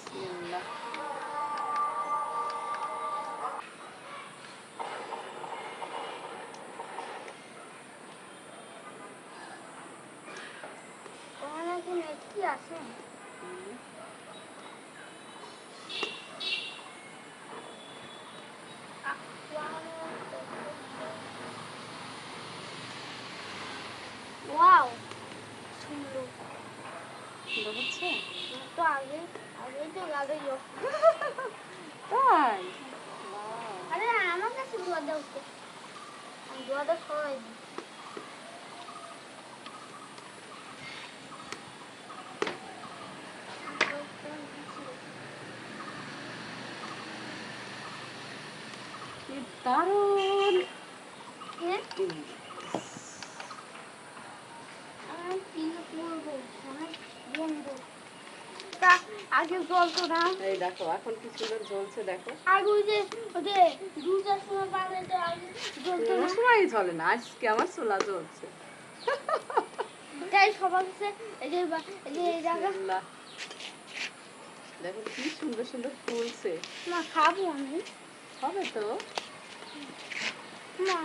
বিসমিল্লাহ। কি আছে ওয়াও সুন্দর সুন্দর হচ্ছে তো আগে আগে তো লাগাই তাই। আরে আমার কাছে দোয়া দাও তো আমি দোয়াটা সরাই দিই কি দারুণ। আগে জ্বলতো না এই দেখো এখন কি সুন্দর জ্বলছে দেখো। আর ওই যে দুটার সময় বানাইতো আগে জ্বলতো কোনো না সময়ই জ্বলে না, আজকে আমার চুলা জ্বলছে। তাই সবার কাছে এই যে এই জায়গা বিসমিল্লাহ। দেখো কি সুন্দর সুন্দর ফুলছে। না খাবো আমি হবে তো। না